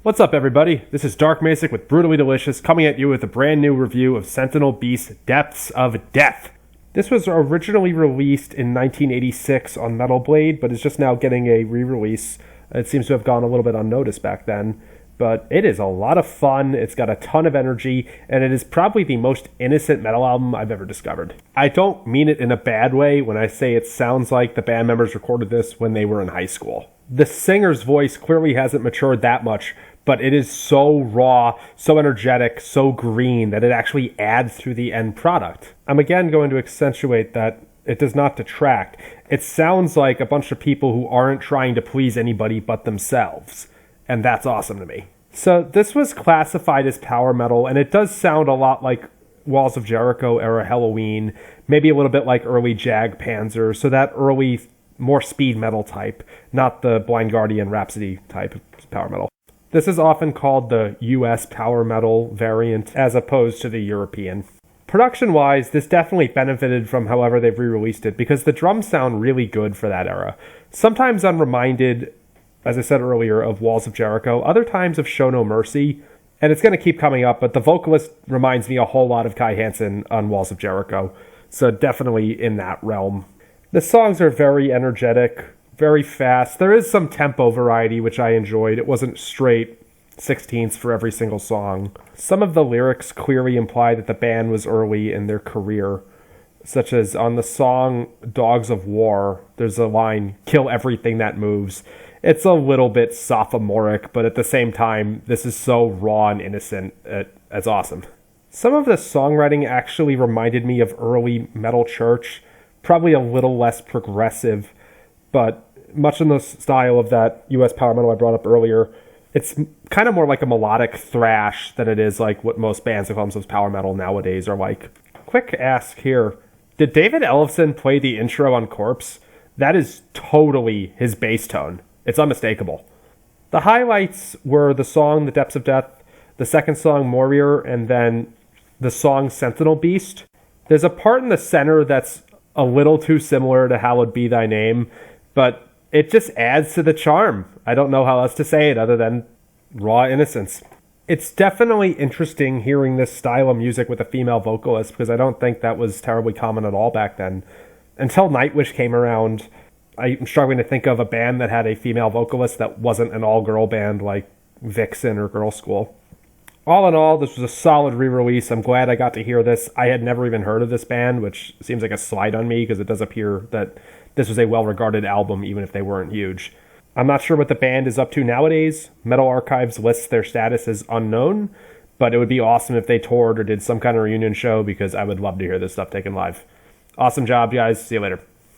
What's up, everybody? This is Dark Macek with Brutally Delicious, coming at you with a brand new review of Sentinel Beast Depths of Death. This was originally released in 1986 on Metal Blade, but is just now getting a re-release. It seems to have gone a little bit unnoticed back then, but it is a lot of fun. It's got a ton of energy, and it is probably the most innocent metal album I've ever discovered. I don't mean it in a bad way when I say it sounds like the band members recorded this when they were in high school. The singer's voice clearly hasn't matured that much, but it is so raw, so energetic, so green that it actually adds to the end product. I'm again going to accentuate that it does not detract. It sounds like a bunch of people who aren't trying to please anybody but themselves, and that's awesome to me. So this was classified as power metal, and it does sound a lot like Walls of Jericho era Halloween, maybe a little bit like early Jag Panzer, so that early, more speed metal type, not the Blind Guardian Rhapsody type of power metal. This is often called the US power metal variant as opposed to the European. Production-wise, this definitely benefited from however they've re-released it because the drums sound really good for that era. Sometimes I'm reminded, as I said earlier, of Walls of Jericho, other times of Show No Mercy, and it's going to keep coming up, but the vocalist reminds me a whole lot of Kai Hansen on Walls of Jericho, so definitely in that realm. The songs are very energetic, very fast. There is some tempo variety, which I enjoyed. It wasn't straight 16ths for every single song. Some of the lyrics clearly imply that the band was early in their career, such as on the song Dogs of War, there's a line, "Kill everything that moves." It's a little bit sophomoric, but at the same time, this is so raw and innocent. It's awesome. Some of the songwriting actually reminded me of early Metal Church, probably a little less progressive, but much in the style of that US power metal I brought up earlier. It's kind of more like a melodic thrash than it is like what most bands that call themselves power metal nowadays are like. Quick ask here. Did David Ellefson play the intro on Corpse? That is totally his bass tone. It's unmistakable. The highlights were the song The Depths of Death, the second song Mourir, and then the song Sentinel Beast. There's a part in the center that's a little too similar to Hallowed Be Thy Name, but it just adds to the charm. I don't know how else to say it other than raw innocence. It's definitely interesting hearing this style of music with a female vocalist because I don't think that was terribly common at all back then. Until Nightwish came around, I'm struggling to think of a band that had a female vocalist that wasn't an all-girl band like Vixen or Girl School. All in all, this was a solid re-release. I'm glad I got to hear this. I had never even heard of this band, which seems like a slight on me because it does appear that this was a well-regarded album, even if they weren't huge. I'm not sure what the band is up to nowadays. Metal Archives lists their status as unknown, but it would be awesome if they toured or did some kind of reunion show because I would love to hear this stuff taken live. Awesome job, guys. See you later.